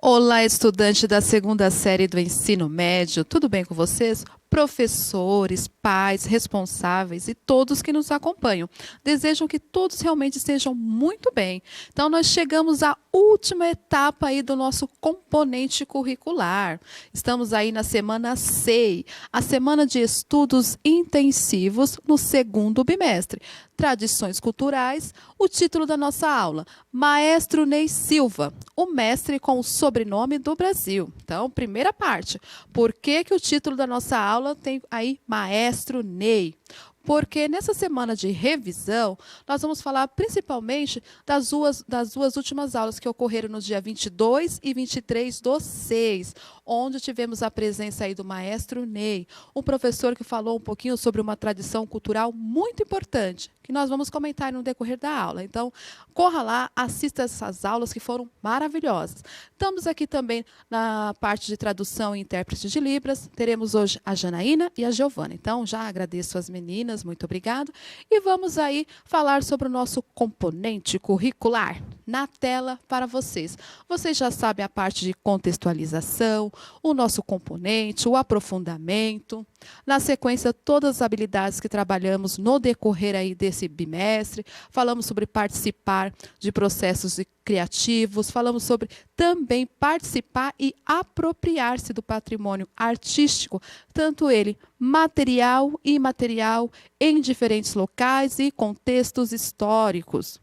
Olá, estudante da segunda série do ensino médio, tudo bem com vocês? Professores, pais, responsáveis e todos que nos acompanham. Desejam que todos realmente estejam muito bem. Então, nós chegamos à última etapa aí do nosso componente curricular. Estamos aí na semana 6, a semana de estudos intensivos no segundo bimestre. Tradições culturais, o título da nossa aula, Maestro Ney Silva, o mestre com o sobrenome do Brasil. Então, primeira parte, por que o título da nossa aula tem aí Maestro Ney? Porque nessa semana de revisão, nós vamos falar principalmente das duas últimas aulas que ocorreram no dia 22 e 23/6, onde tivemos a presença aí do maestro Ney, um professor que falou um pouquinho sobre uma tradição cultural muito importante, que nós vamos comentar no decorrer da aula. Então, corra lá, assista essas aulas que foram maravilhosas. Estamos aqui também na parte de tradução e intérprete de Libras. Teremos hoje a Janaína e a Giovana. Então, já agradeço as meninas, muito obrigado. E vamos aí falar sobre o nosso componente curricular na tela para vocês. Vocês já sabem a parte de contextualização, o nosso componente, o aprofundamento. Na sequência, todas as habilidades que trabalhamos no decorrer aí desse bimestre. Falamos sobre participar de processos criativos, falamos sobre também participar e apropriar-se do patrimônio artístico, tanto ele material e imaterial, em diferentes locais e contextos históricos.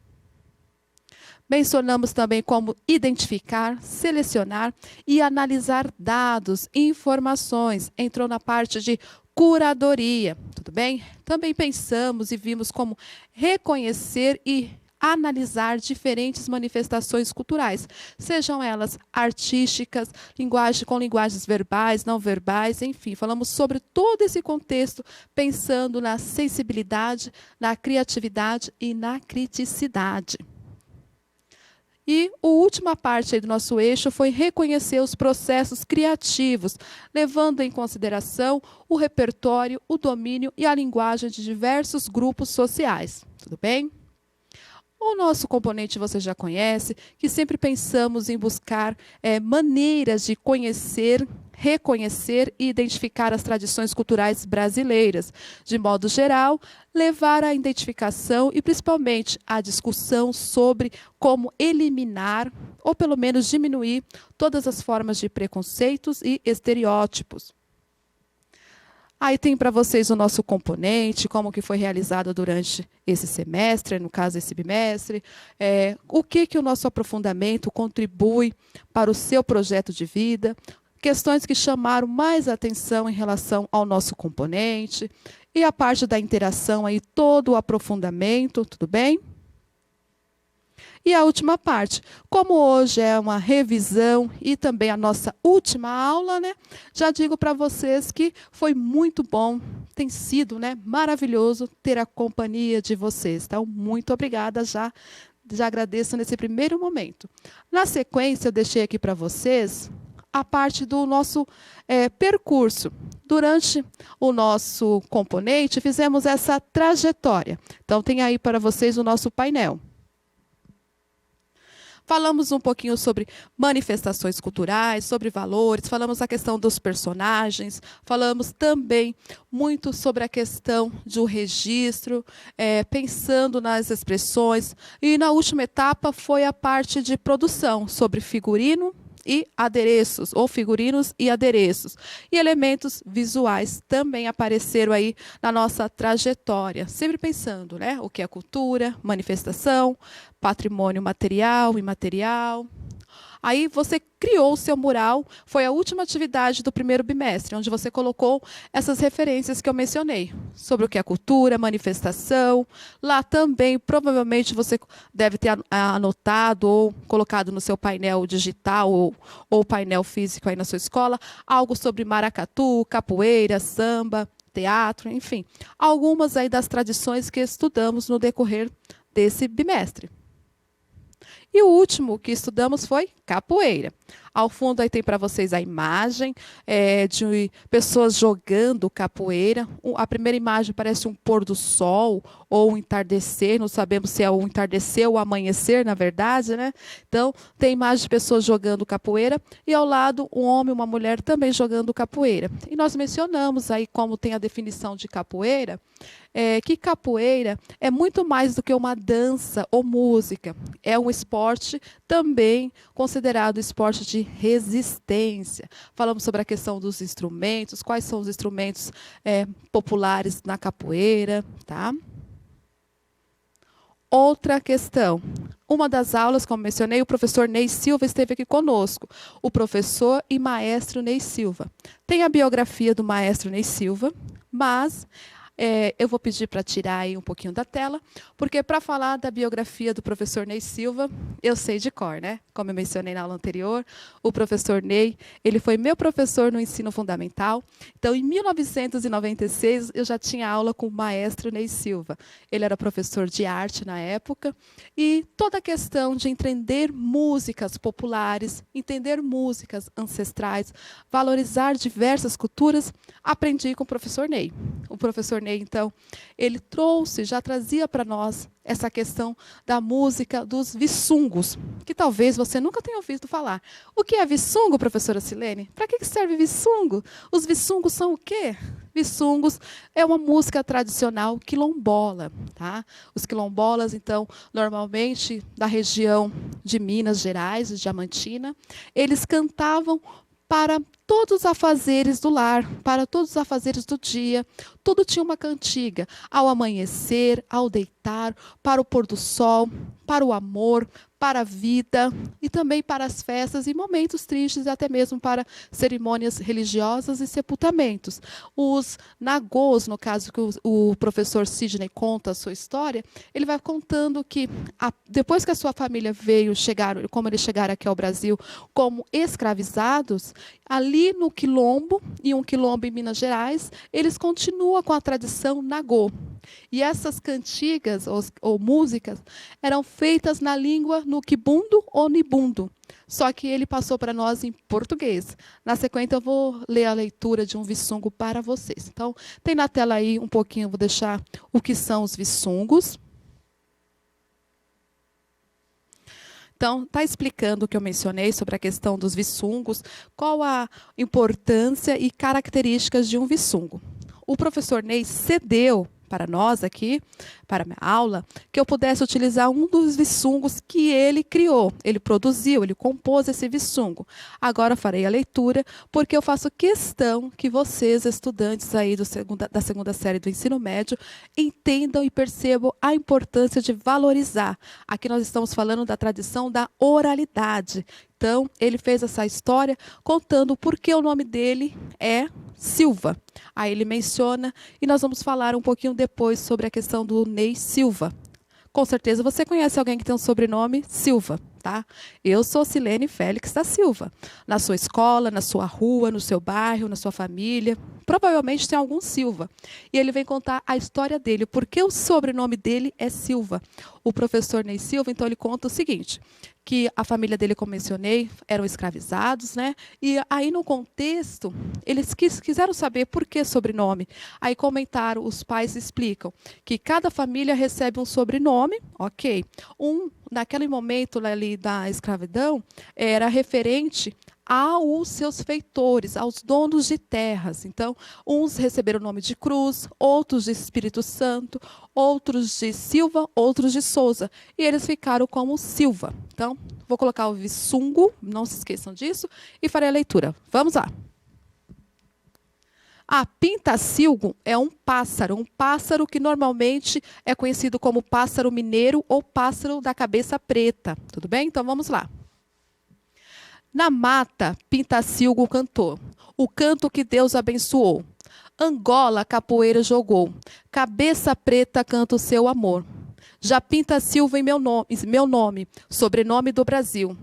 Mencionamos também como identificar, selecionar e analisar dados e informações. Entrou na parte de curadoria, tudo bem? Também pensamos e vimos como reconhecer e analisar diferentes manifestações culturais, sejam elas artísticas, com linguagens verbais, não verbais, enfim, falamos sobre todo esse contexto, pensando na sensibilidade, na criatividade e na criticidade. E a última parte aí do nosso eixo foi reconhecer os processos criativos, levando em consideração o repertório, o domínio e a linguagem de diversos grupos sociais. Tudo bem? O nosso componente você já conhece, que sempre pensamos em buscar maneiras de conhecer, reconhecer e identificar as tradições culturais brasileiras. De modo geral, levar à identificação e principalmente à discussão sobre como eliminar, ou pelo menos diminuir, todas as formas de preconceitos e estereótipos. Aí tem para vocês o nosso componente, como que foi realizado durante esse semestre, no caso esse bimestre, o que o nosso aprofundamento contribui para o seu projeto de vida, questões que chamaram mais atenção em relação ao nosso componente, e a parte da interação, aí, todo o aprofundamento, tudo bem? E a última parte, como hoje é uma revisão e também a nossa última aula, né? Já digo para vocês que foi muito bom, tem sido, né, maravilhoso ter a companhia de vocês. Então, muito obrigada, já agradeço nesse primeiro momento. Na sequência, eu deixei aqui para vocês a parte do nosso percurso. Durante o nosso componente, fizemos essa trajetória. Então, tem aí para vocês o nosso painel. Falamos um pouquinho sobre manifestações culturais, sobre valores, falamos a questão dos personagens, falamos também muito sobre a questão do registro, pensando nas expressões. E na última etapa foi a parte de produção, sobre figurino e adereços, ou figurinos e adereços. E elementos visuais também apareceram aí na nossa trajetória, sempre pensando, né, o que é cultura, manifestação, patrimônio material, imaterial. Aí você criou o seu mural, foi a última atividade do primeiro bimestre, onde você colocou essas referências que eu mencionei, sobre o que é cultura, manifestação. Lá também, provavelmente, você deve ter anotado ou colocado no seu painel digital ou painel físico aí na sua escola, algo sobre maracatu, capoeira, samba, teatro, enfim. Algumas aí das tradições que estudamos no decorrer desse bimestre. E o último que estudamos foi capoeira. Ao fundo aí tem para vocês a imagem de pessoas jogando capoeira. A primeira imagem parece um pôr do sol ou um entardecer, não sabemos se é o entardecer ou o amanhecer, na verdade, né? Então, tem imagem de pessoas jogando capoeira e ao lado um homem e uma mulher também jogando capoeira. E nós mencionamos aí como tem a definição de capoeira, que capoeira é muito mais do que uma dança ou música. É um esporte também considerado esporte de resistência. Falamos sobre a questão dos instrumentos, quais são os instrumentos populares na capoeira, tá? Outra questão. Uma das aulas, como mencionei, o professor Ney Silva esteve aqui conosco. O professor e maestro Ney Silva. Tem a biografia do maestro Ney Silva, mas eu vou pedir para tirar aí um pouquinho da tela, porque para falar da biografia do professor Ney Silva, eu sei de cor, né? Como eu mencionei na aula anterior, o professor Ney, ele foi meu professor no ensino fundamental. Então, em 1996, eu já tinha aula com o maestro Ney Silva. Ele era professor de arte na época, e toda a questão de entender músicas populares, entender músicas ancestrais, valorizar diversas culturas, aprendi com o professor Ney. O professor Ney, então, ele trouxe, já trazia para nós essa questão da música dos vissungos, que talvez você nunca tenha ouvido falar. O que é vissungo, professora Silene? Para que serve vissungo? Os vissungos são o quê? Vissungos é uma música tradicional quilombola, tá? Os quilombolas, então, normalmente da região de Minas Gerais, de Diamantina, eles cantavam para todos os afazeres do lar, para todos os afazeres do dia. Tudo tinha uma cantiga. Ao amanhecer, ao deitar, para o pôr do sol, para o amor, para a vida e também para as festas e momentos tristes, e até mesmo para cerimônias religiosas e sepultamentos. Os nagôs, no caso que o professor Sidney conta a sua história, ele vai contando que depois que a sua família como eles chegaram aqui ao Brasil como escravizados, ali no Quilombo, e um quilombo em Minas Gerais, eles continuam com a tradição nagô. E essas cantigas ou músicas eram feitas na língua no quibundo ou nibundo. Só que ele passou para nós em português. Na sequência, eu vou ler a leitura de um vissungo para vocês. Então, tem na tela aí um pouquinho, vou deixar o que são os vissungos. Então, está explicando o que eu mencionei sobre a questão dos vissungos, qual a importância e características de um vissungo. O professor Ney cedeu para nós aqui, para a minha aula, que eu pudesse utilizar um dos vissungos que ele criou. Ele produziu, ele compôs esse vissungo. Agora eu farei a leitura, porque eu faço questão que vocês, estudantes aí da segunda série do ensino médio, entendam e percebam a importância de valorizar. Aqui nós estamos falando da tradição da oralidade. Então, ele fez essa história contando por que o nome dele é Silva. Aí ele menciona, e nós vamos falar um pouquinho depois sobre a questão do Ney Silva. Com certeza você conhece alguém que tem um sobrenome Silva, tá? Eu sou Silene Félix da Silva. Na sua escola, na sua rua, no seu bairro, na sua família, provavelmente tem algum Silva. E ele vem contar a história dele, porque o sobrenome dele é Silva. O professor Ney Silva, então, ele conta o seguinte, que a família dele, como mencionei, eram escravizados, né? E aí, no contexto, eles quiseram saber por que sobrenome. Aí comentaram, os pais explicam que cada família recebe um sobrenome, ok. Naquele momento ali da escravidão, era referente aos seus feitores, aos donos de terras. Então, uns receberam o nome de Cruz, outros de Espírito Santo, outros de Silva, outros de Souza. E eles ficaram como Silva. Então, vou colocar o vissungo, não se esqueçam disso, e farei a leitura. Vamos lá. A pintacilgo é um pássaro que normalmente é conhecido como pássaro mineiro ou pássaro da cabeça preta. Tudo bem? Então, vamos lá. Na mata, pintacilgo cantou, o canto que Deus abençoou. Angola, capoeira jogou, cabeça preta canta o seu amor. Já pintacilgo em meu nome, sobrenome do Brasil.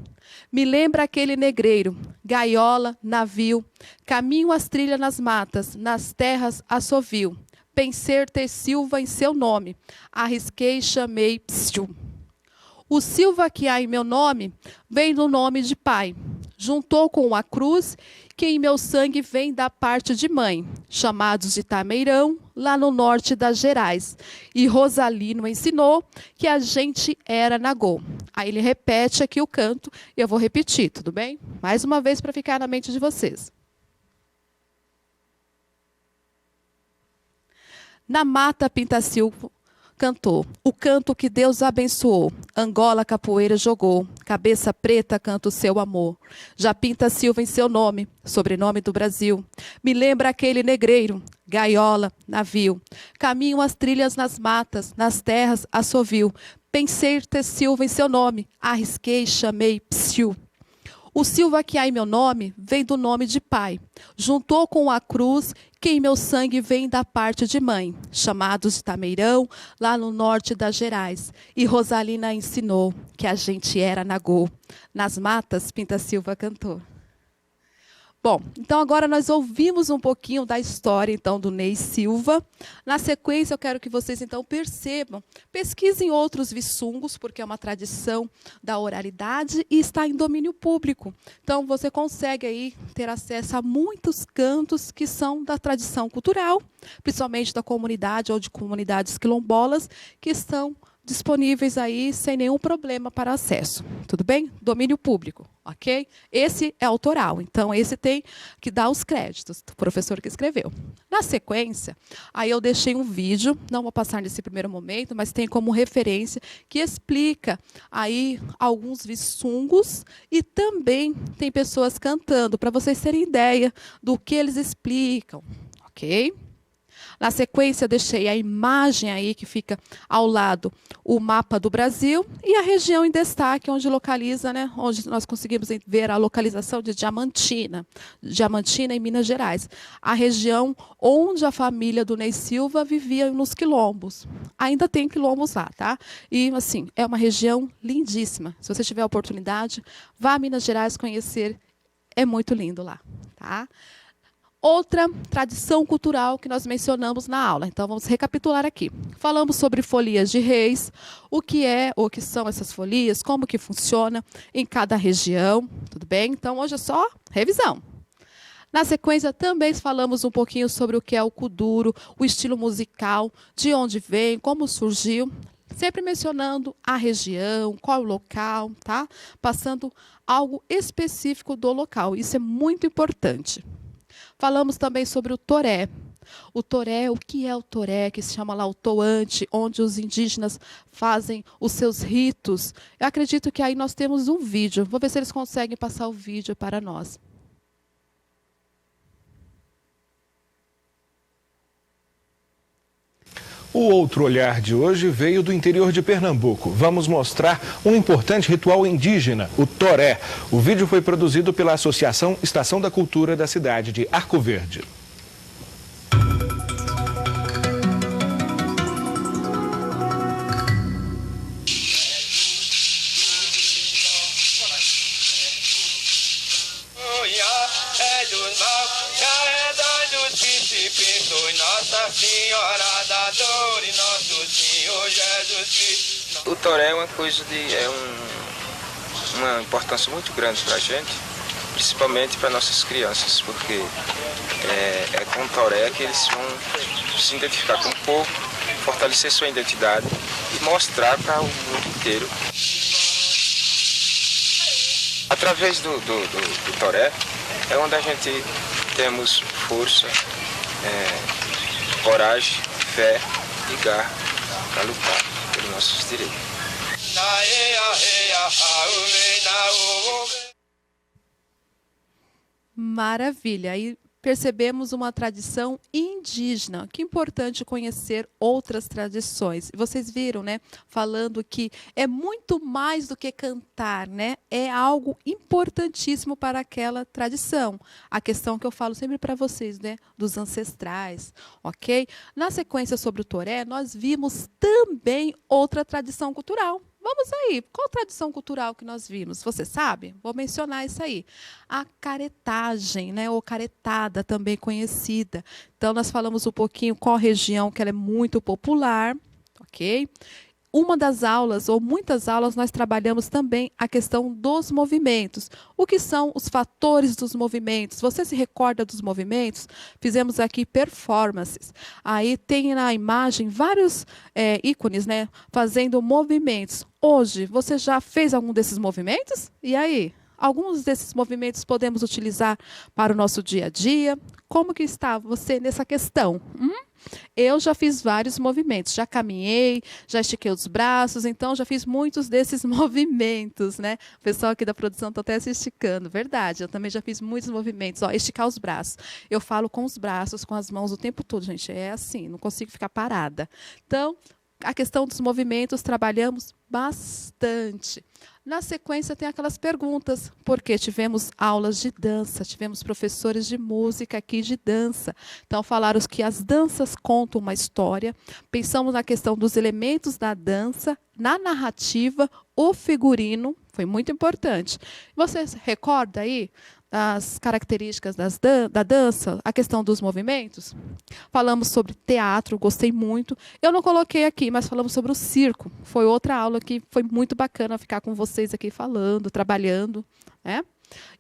Me lembra aquele negreiro, gaiola, navio, caminho as trilhas nas matas, nas terras assovio. Pensei ter Silva em seu nome, arrisquei, chamei, psiu. O Silva que há em meu nome vem do nome de pai. juntou com a cruz, que em meu sangue vem da parte de mãe, chamados de Tameirão, lá no norte das Gerais. E Rosalino ensinou que a gente era Nagô. Aí ele repete aqui o canto, e eu vou repetir, tudo bem? Mais uma vez para ficar na mente de vocês. Na mata Pintacilgo cantou, o canto que Deus abençoou. Angola capoeira jogou, cabeça preta canta o seu amor. Já Pinta Silva em seu nome, sobrenome do Brasil. Me lembra aquele negreiro, gaiola, navio. Caminham as trilhas nas matas, nas terras assovio. Pensei ter Silva em seu nome, arrisquei, chamei Psiu. O Silva que há em meu nome vem do nome de pai. Juntou com a cruz, que em meu sangue vem da parte de mãe. Chamados de Tameirão, lá no norte das Gerais. E Rosalina ensinou que a gente era Nagô. Nas matas, Pinta Silva cantou. Bom, então agora nós ouvimos um pouquinho da história então do Ney Silva. Na sequência, eu quero que vocês então percebam, pesquisem outros viçungos, porque é uma tradição da oralidade e está em domínio público. Então você consegue aí ter acesso a muitos cantos que são da tradição cultural, principalmente da comunidade ou de comunidades quilombolas, que estão disponíveis aí sem nenhum problema para acesso. Tudo bem? Domínio público, ok? Esse é autoral, então esse tem que dar os créditos do professor que escreveu. Na sequência, aí eu deixei um vídeo, não vou passar nesse primeiro momento, mas tem como referência que explica aí alguns viçungos e também tem pessoas cantando, para vocês terem ideia do que eles explicam, ok? Na sequência, eu deixei a imagem aí que fica ao lado o mapa do Brasil e a região em destaque, onde localiza, né, onde nós conseguimos ver a localização de Diamantina, Diamantina em Minas Gerais, a região onde a família do Ney Silva vivia nos quilombos. Ainda tem quilombos lá, tá? E assim, é uma região lindíssima. Se você tiver a oportunidade, vá a Minas Gerais conhecer, é muito lindo lá, tá? Outra tradição cultural que nós mencionamos na aula. Então, vamos recapitular aqui. Falamos sobre folias de reis, o que é ou o que são essas folias, como que funciona em cada região, tudo bem? Então, hoje é só revisão. Na sequência, também falamos um pouquinho sobre o que é o kuduro, o estilo musical, de onde vem, como surgiu, sempre mencionando a região, qual o local, tá? Passando algo específico do local. Isso é muito importante. Falamos também sobre o toré. O toré, o que é o toré, que se chama lá o toante, onde os indígenas fazem os seus ritos. Eu acredito que aí nós temos um vídeo. Vou ver se eles conseguem passar o vídeo para nós. O outro olhar de hoje veio do interior de Pernambuco. Vamos mostrar um importante ritual indígena, o toré. O vídeo foi produzido pela Associação Estação da Cultura da cidade de Arco Verde. Nossa Senhora da Dor e Nosso Senhor Jesus Cristo. O toré é uma coisa uma importância muito grande para a gente, principalmente para nossas crianças, porque é com o toré que eles vão se identificar com o povo, fortalecer sua identidade e mostrar para o mundo inteiro. Através do toré é onde a gente temos força, coragem, fé e garra para lutar pelos nossos direitos. Maravilha! E percebemos uma tradição indígena. Que importante conhecer outras tradições. Vocês viram, né? Falando que é muito mais do que cantar, né? É algo importantíssimo para aquela tradição. A questão que eu falo sempre para vocês, né? Dos ancestrais, ok? Na sequência sobre o toré, nós vimos também outra tradição cultural. Vamos aí, qual tradição cultural que nós vimos? Você sabe? Vou mencionar isso aí. A caretagem, né? Ou caretada, também conhecida. Então, nós falamos um pouquinho qual região que ela é muito popular, ok? uma das aulas, ou muitas aulas, nós trabalhamos também a questão dos movimentos. O que são os fatores dos movimentos? Você se recorda dos movimentos? Fizemos aqui performances. Aí tem na imagem vários ícones, né, fazendo movimentos. Hoje, você já fez algum desses movimentos? E aí? Alguns desses movimentos podemos utilizar para o nosso dia a dia. Como que está você nessa questão? Eu já fiz vários movimentos, já caminhei, já estiquei os braços, então já fiz muitos desses movimentos, né? O pessoal aqui da produção está até se esticando, verdade. Eu também já fiz muitos movimentos. Ó, esticar os braços. Eu falo com os braços, com as mãos o tempo todo, gente. É assim, não consigo ficar parada. Então, a questão dos movimentos, trabalhamos bastante. Na sequência, tem aquelas perguntas, porque tivemos aulas de dança, tivemos professores de música aqui de dança. Então, falaram que as danças contam uma história. Pensamos na questão dos elementos da dança, na narrativa, o figurino, foi muito importante. Você recorda aí as características da dança, a questão dos movimentos? Falamos sobre teatro, gostei muito. Eu não coloquei aqui, mas falamos sobre o circo. Foi outra aula que foi muito bacana ficar com vocês aqui falando, trabalhando, né?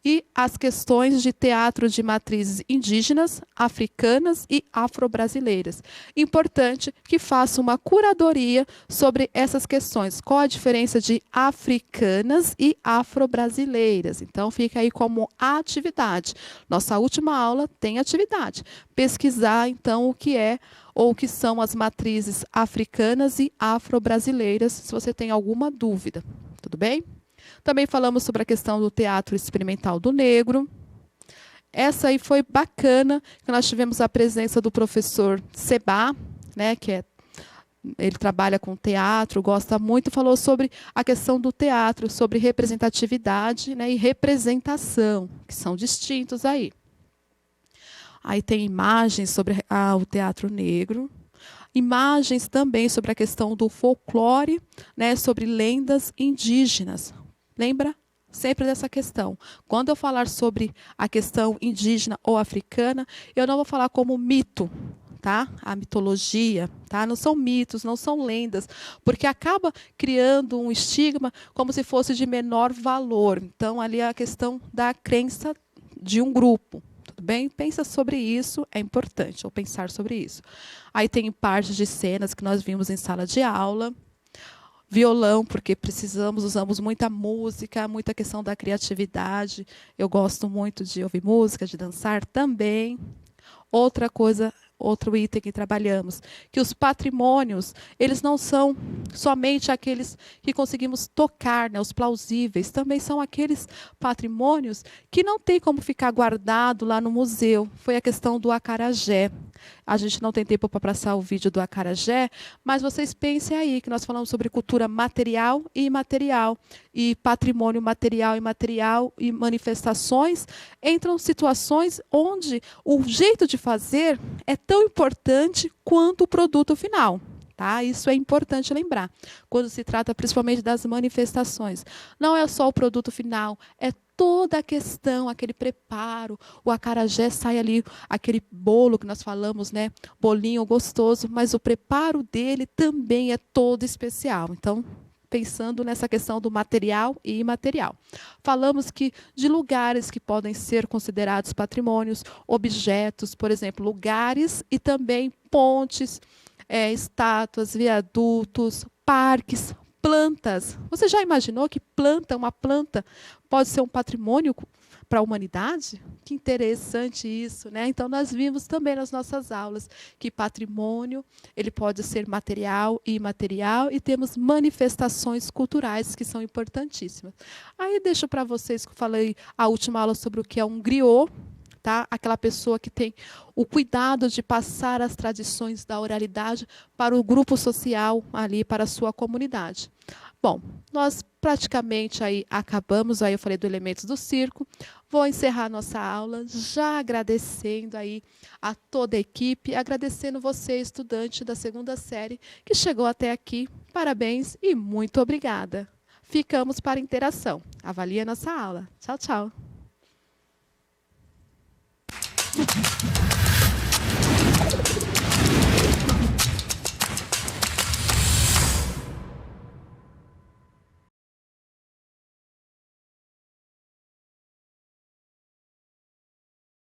E as questões de teatro de matrizes indígenas, africanas e afro-brasileiras. Importante que faça uma curadoria sobre essas questões. Qual a diferença de africanas e afro-brasileiras? Então, fica aí como atividade. Nossa última aula tem atividade. Pesquisar, então, o que é ou o que são as matrizes africanas e afro-brasileiras, se você tem alguma dúvida. Tudo bem? Também falamos sobre a questão do teatro experimental do negro. Essa aí foi bacana, que nós tivemos a presença do professor Seba, né, ele trabalha com teatro, gosta muito, falou sobre a questão do teatro, sobre representatividade, né, e representação, que são distintos aí. Aí tem imagens sobre o teatro negro. Imagens também sobre a questão do folclore, né, sobre lendas indígenas. Lembra sempre dessa questão. Quando eu falar sobre a questão indígena ou africana, eu não vou falar como mito, tá? A mitologia, tá? Não são mitos, não são lendas, porque acaba criando um estigma como se fosse de menor valor. Então, ali é a questão da crença de um grupo. Tudo bem? Pensa sobre isso, é importante, ou pensar sobre isso. Aí tem partes de cenas que nós vimos em sala de aula. Violão, porque usamos muita música, muita questão da criatividade. Eu gosto muito de ouvir música, de dançar também. Outra coisa, outro item que trabalhamos, que os patrimônios, eles não são somente aqueles que conseguimos tocar, né, os plausíveis, também são aqueles patrimônios que não tem como ficar guardado lá no museu. Foi a questão do acarajé. A gente não tem tempo para passar o vídeo do acarajé, mas vocês pensem aí que nós falamos sobre cultura material e imaterial, e patrimônio material e imaterial e manifestações, entram situações onde o jeito de fazer é tão importante quanto o produto final. Tá? Isso é importante lembrar, quando se trata principalmente das manifestações. Não é só o produto final, é toda a questão, aquele preparo, o acarajé sai ali, aquele bolo que nós falamos, né? Bolinho gostoso, mas o preparo dele também é todo especial. Então, pensando nessa questão do material e imaterial. Falamos que de lugares que podem ser considerados patrimônios, objetos, por exemplo, lugares e também pontes, estátuas, viadutos, parques, plantas. Você já imaginou que uma planta pode ser um patrimônio para a humanidade? Que interessante isso, né? Então, nós vimos também nas nossas aulas que patrimônio ele pode ser material e imaterial, e temos manifestações culturais que são importantíssimas. Aí deixo para vocês que eu falei a última aula sobre o que é um griot. Tá? Aquela pessoa que tem o cuidado de passar as tradições da oralidade para o grupo social ali, para a sua comunidade. Bom, nós praticamente aí acabamos, aí eu falei do elementos do circo. Vou encerrar nossa aula já agradecendo aí a toda a equipe, agradecendo você, estudante da 2ª série, que chegou até aqui. Parabéns e muito obrigada. Ficamos para interação. Avalie a nossa aula. Tchau, tchau.